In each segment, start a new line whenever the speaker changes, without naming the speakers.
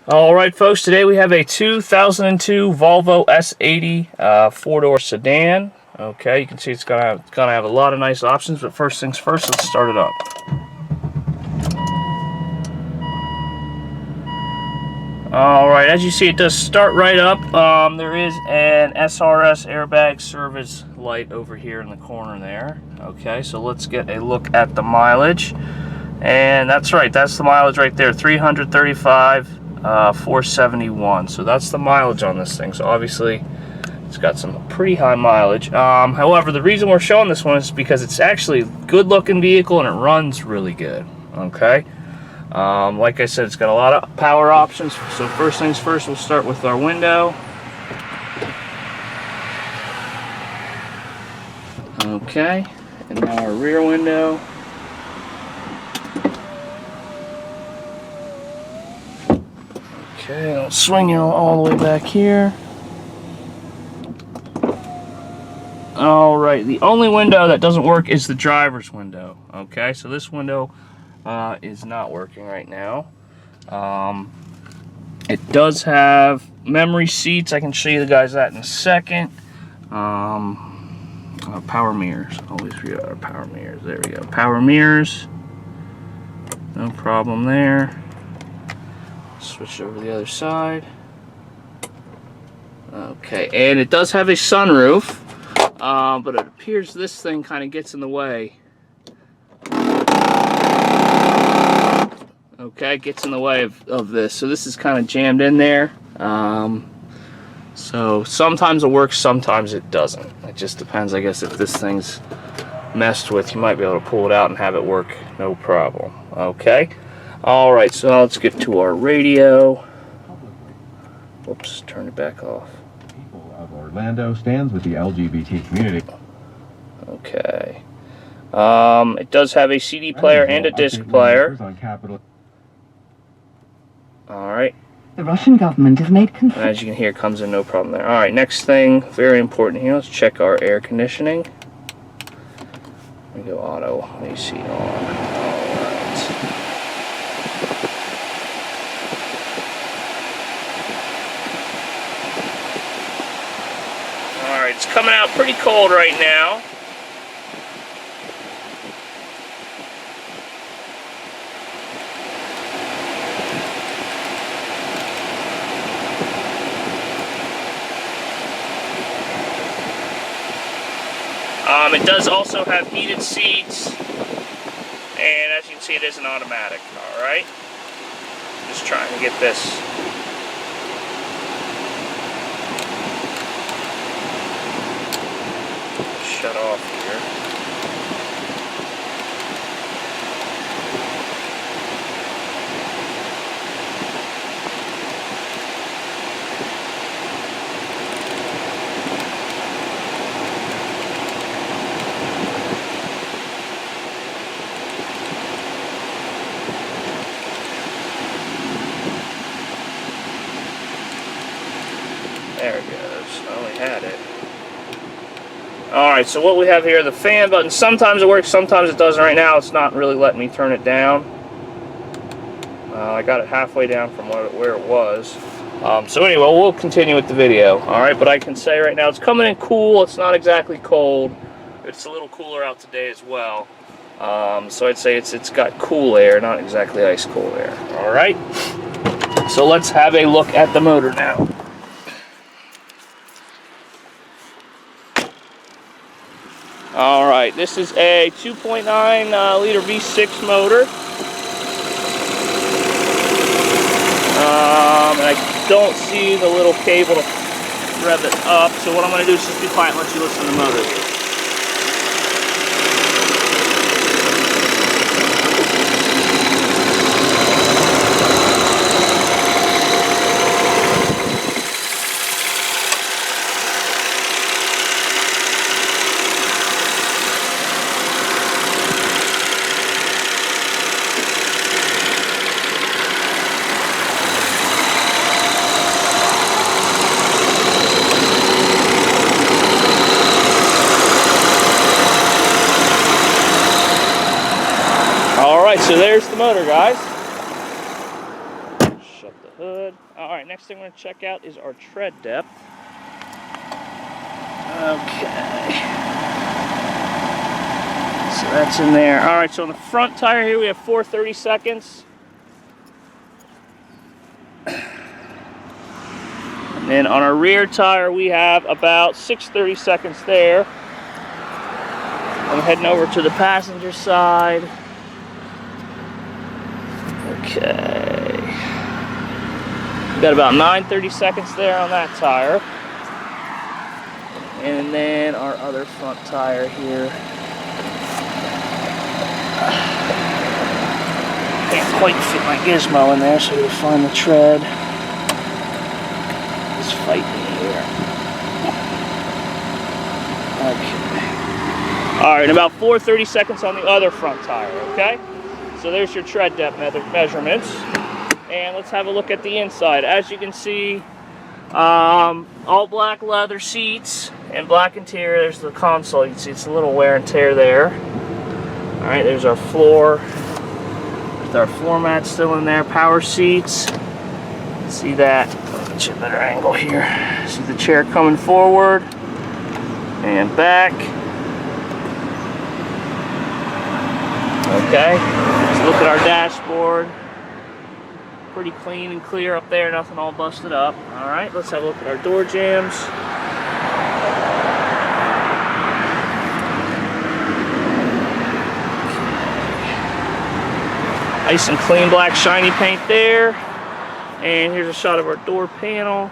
Alright folks, today we have a 2002 Volvo S80 four-door sedan. Okay, you can see it's gonna have a lot of nice options, but first things first, let's start it up. Alright, as you see, it does start right up. There is an SRS airbag service light over here in the corner there. Okay, so let's get a look at the mileage. And that's right, that's the mileage right there, 335. 471. So that's the mileage on this thing. So obviously it's got some pretty high mileage. However, the reason we're showing this one is because it's actually a good looking vehicle and it runs really good. Okay, like I said, it's got a lot of power options. So first things first, we'll start with our window. Okay, and now our rear window. Okay, I'll swing you all the way back here. Alright, the only window that doesn't work is the driver's window. Okay, so this window is not working right now. It does have memory seats. I can show you guys that in a second. Power mirrors. Always forget our power mirrors. There we go. Power mirrors. No problem there. Switch over to the other side. Okay, and it does have a sunroof, but it appears this thing kind of gets in the way. Okay, gets in the way of this. So this is kind of jammed in there. So sometimes it works, sometimes it doesn't. It just depends, I guess, if this thing's messed with. You might be able to pull it out and have it work no problem. Okay. Alright, so now let's get to our radio. Whoops, turn it back off.
People of Orlando stands with the LGBT community.
Okay. It does have a CD player and a disc player. Alright.
The Russian government has made
and as you can hear, it comes in no problem there. Alright, next thing, very important here, let's check our air conditioning. We go auto, AC on. Alright, it's coming out pretty cold right now. It does also have heated seats, and as you can see, it is an automatic. Alright, just trying to get this shut off here. There it goes. I only had it. Alright, so what we have here, the fan button. Sometimes it works, sometimes it doesn't. Right now, it's not really letting me turn it down. I got it halfway down from where it was. So anyway, we'll continue with the video. Alright, but I can say right now, it's coming in cool. It's not exactly cold. It's a little cooler out today as well. So I'd say it's got cool air, not exactly ice cool air. Alright, so let's have a look at the motor now. Alright, this is a 2.9 liter V6 motor. And I don't see the little cable to rev it up, so what I'm going to do is just be quiet and let you listen to the motor. Alright, so there's the motor, guys. Shut the hood. Alright, next thing we're going to check out is our tread depth. Okay. So that's in there. Alright, so on the front tire here we have 4/32. And then on our rear tire we have about 6/32 there. I'm heading over to the passenger side. Okay. We got about 9/32 there on that tire. And then our other front tire here. Can't quite fit my gizmo in there, so we'll find the tread. It's fighting here. Okay. Alright, about 4/32 on the other front tire, okay? So there's your tread depth measurements. And let's have a look at the inside. As you can see, all black leather seats and black interior. There's the console. You can see it's a little wear and tear there. Alright, there's our floor. With our floor mat still in there. Power seats. See that? I'll get you a better angle here. See the chair coming forward and back. Okay, let's look at our dashboard. Pretty clean and clear up there, nothing all busted up. Alright, let's have a look at our door jambs. Nice and clean black shiny paint there. And here's a shot of our door panel.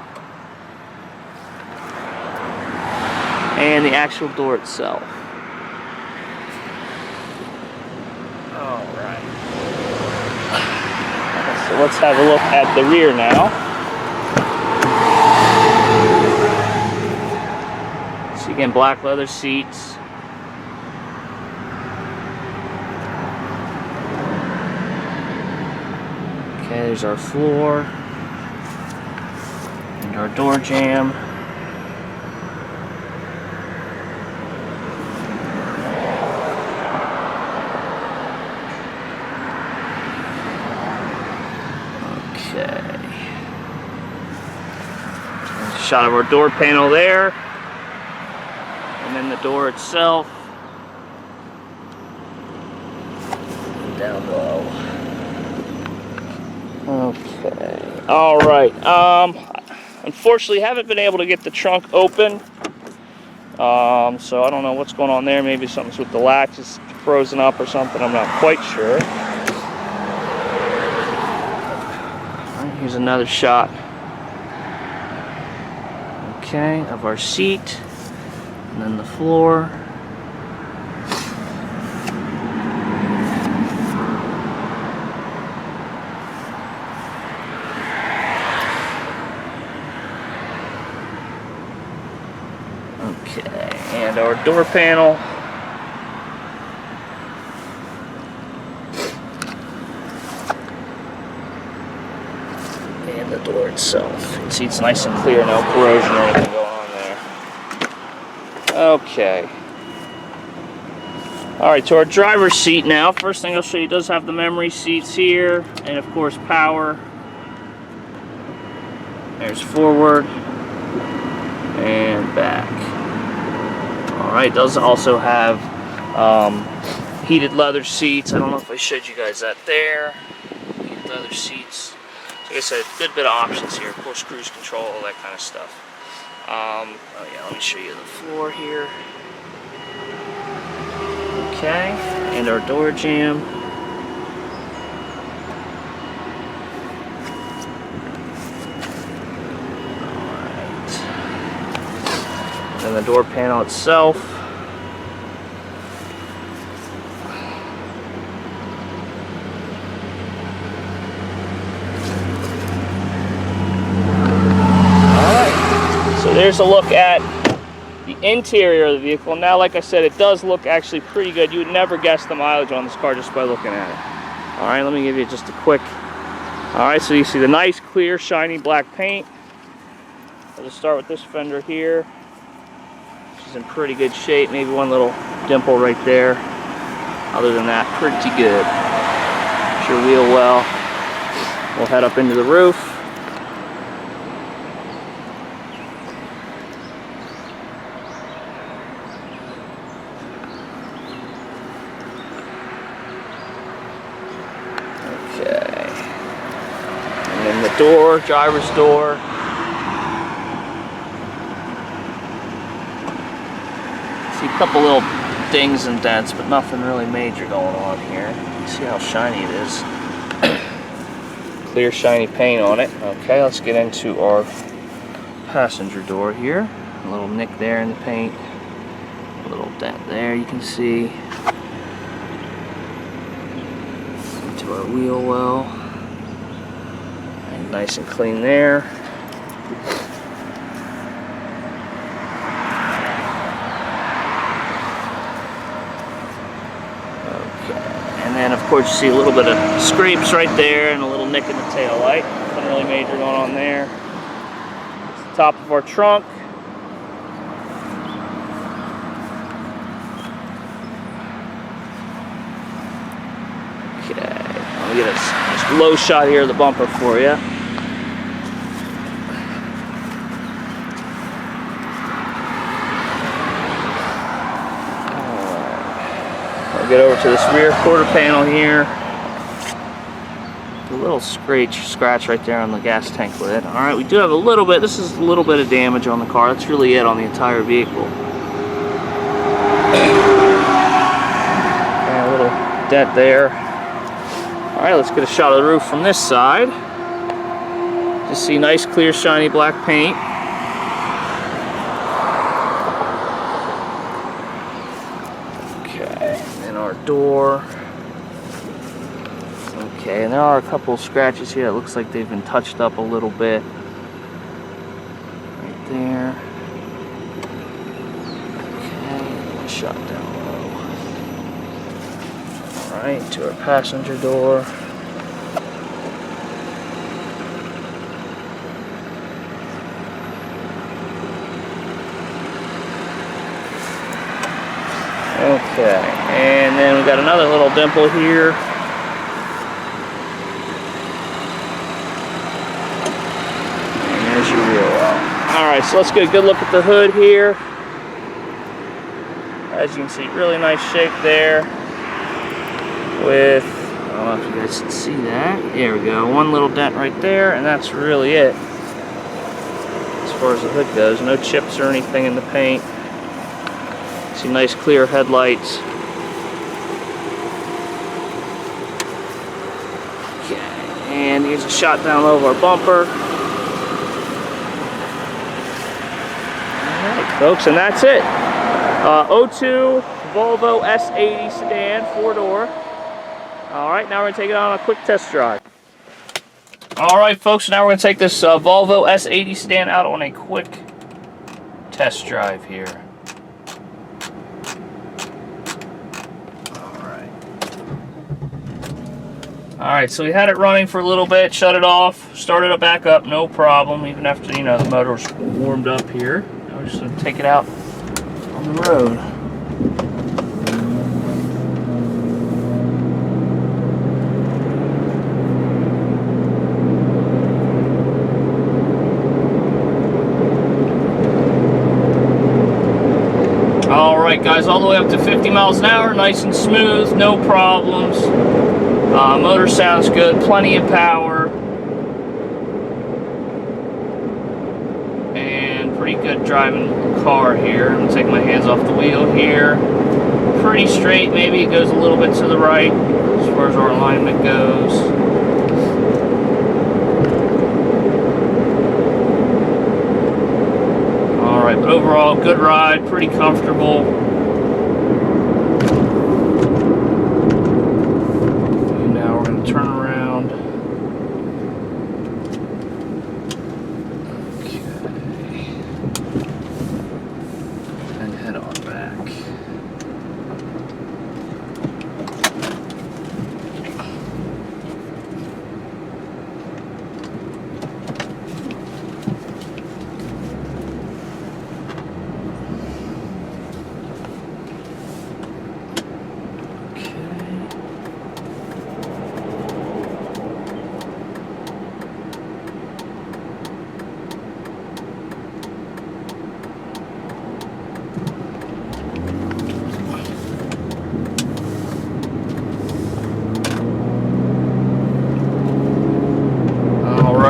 And the actual door itself. Alright. So let's have a look at the rear now. So again, black leather seats. Okay, there's our floor. And our door jamb. Shot of our door panel there, and then the door itself, and down below. Okay, all right. Unfortunately, haven't been able to get the trunk open, so I don't know what's going on there. Maybe something's with the latch is frozen up or something. I'm not quite sure. All right, here's another shot. Okay, of our seat, and then the floor. Okay, and our door panel. And the door itself. You can see it's nice and clear, no corrosion or anything going on there. Okay. Alright, to our driver's seat now. First thing I'll show you does have the memory seats here, and of course power. There's forward and back. Alright, does also have heated leather seats. I don't know if I showed you guys that there. Heated leather seats. Like I said, good bit of options here. Of course, cruise control, all that kind of stuff. Oh yeah, let me show you the floor here. Okay, and our door jamb. Alright. And the door panel itself. There's a look at the interior of the vehicle. Now, like I said, it does look actually pretty good. You would never guess the mileage on this car just by looking at it. All right, let me give you just a quick. All right, so you see the nice, clear, shiny black paint. I'll just start with this fender here, which is in pretty good shape. Maybe one little dimple right there. Other than that, pretty good. Sure wheel well. We'll head up into the roof. And the door, driver's door. See a couple little dings and dents, but nothing really major going on here. See how shiny it is. Clear shiny paint on it. Okay, let's get into our passenger door here. A little nick there in the paint. A little dent there you can see. Into our wheel well. And nice and clean there. And then, of course, you see a little bit of scrapes right there and a little nick in the tail light. Nothing really major going on there. It's the top of our trunk. Okay, I'll get a low shot here of the bumper for you. Get over to this rear quarter panel here. A little scratch right there on the gas tank lid. All right, we do have a little bit. This is a little bit of damage on the car. That's really it on the entire vehicle. And a little dent there. All right, let's get a shot of the roof from this side. Just see nice, clear, shiny black paint. Our door. Okay, and there are a couple of scratches here. It looks like they've been touched up a little bit. Right there. Okay, shot down low. Alright, to our passenger door. Okay, and then we got another little dimple here. And there's your wheel well. Alright, so let's get a good look at the hood here. As you can see, really nice shape there. With, I don't know if you guys can see that. There we go, one little dent right there, and that's really it. As far as the hood goes, no chips or anything in the paint. See nice clear headlights. Okay, and here's a shot down low of our bumper. Alright folks, and that's it. 02 Volvo S80 sedan, 4-door. Alright, now we're going to take it on a quick test drive. Alright folks, now we're going to take this Volvo S80 sedan out on a quick test drive here. Alright, so we had it running for a little bit, shut it off, started it back up, no problem, even after, you know, the motor's warmed up here. Now we're just going to take it out on the road. Alright guys, all the way up to 50 miles an hour, nice and smooth, no problems. Motor sounds good, plenty of power, and pretty good driving car here. I'm going to take my hands off the wheel here. Pretty straight, maybe it goes a little bit to the right as far as our alignment goes. Alright, but overall, good ride, pretty comfortable. Turn around. Okay. And head on back.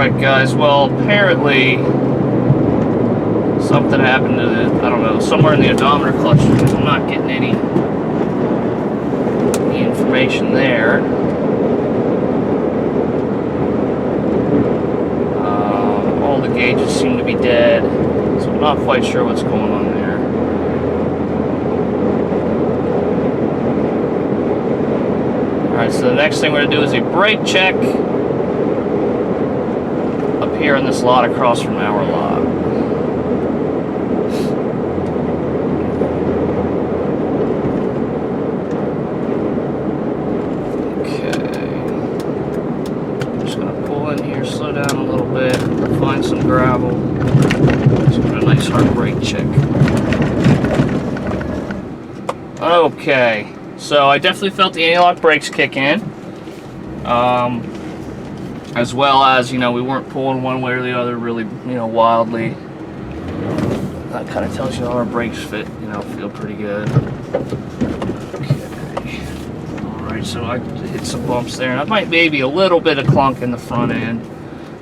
Alright guys, well apparently something happened to the, I don't know, somewhere in the odometer clutch because I'm not getting any information there. All the gauges seem to be dead, so I'm not quite sure what's going on there. Alright, so the next thing we're going to do is a brake check up here in this lot across from our lot. Slow down a little bit, find some gravel. Just put a nice hard brake check. Okay, so I definitely felt the anti-lock brakes kick in. As well as, you know, we weren't pulling one way or the other really, you know, wildly. That kind of tells you how our brakes fit, you know, feel pretty good. Okay. Alright, so I hit some bumps there. And I might maybe a little bit of clunk in the front end.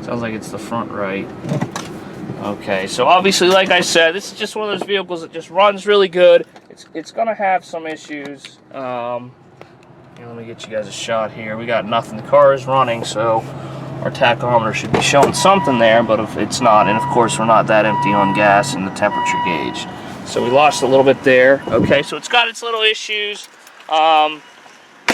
Sounds like it's the front right. Okay, so obviously, like I said, this is just one of those vehicles that just runs really good. It's gonna have some issues. Let me get you guys a shot here. We got nothing. The car is running, so our tachometer should be showing something there, but if it's not, and of course we're not that empty on gas and the temperature gauge. So we lost a little bit there. Okay, so it's got its little issues.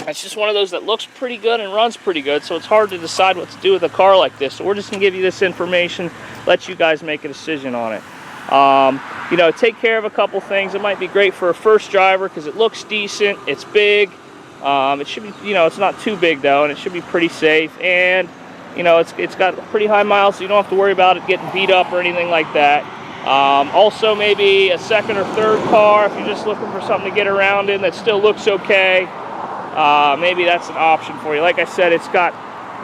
It's just one of those that looks pretty good and runs pretty good, so it's hard to decide what to do with a car like this. So we're just going to give you this information, let you guys make a decision on it. You know, take care of a couple things. It might be great for a first driver because it looks decent, it's big. It should be, you know, it's not too big though, and it should be pretty safe. And, you know, it's got pretty high miles, so you don't have to worry about it getting beat up or anything like that. Also, maybe a second or third car if you're just looking for something to get around in that still looks okay. Maybe that's an option for you. Like I said, it's got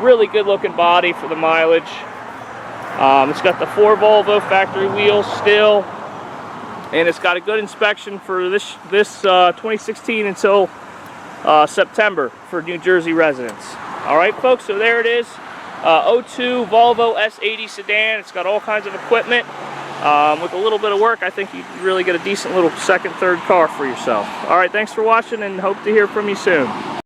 really good looking body for the mileage. It's got the 4 Volvo factory wheels still, and it's got a good inspection for this 2016 until September for New Jersey residents. All right, folks, so there it is. 02 Volvo S80 sedan. It's got all kinds of equipment. With a little bit of work, I think you can really get a decent little second, third car for yourself. All right, thanks for watching, and hope to hear from you soon.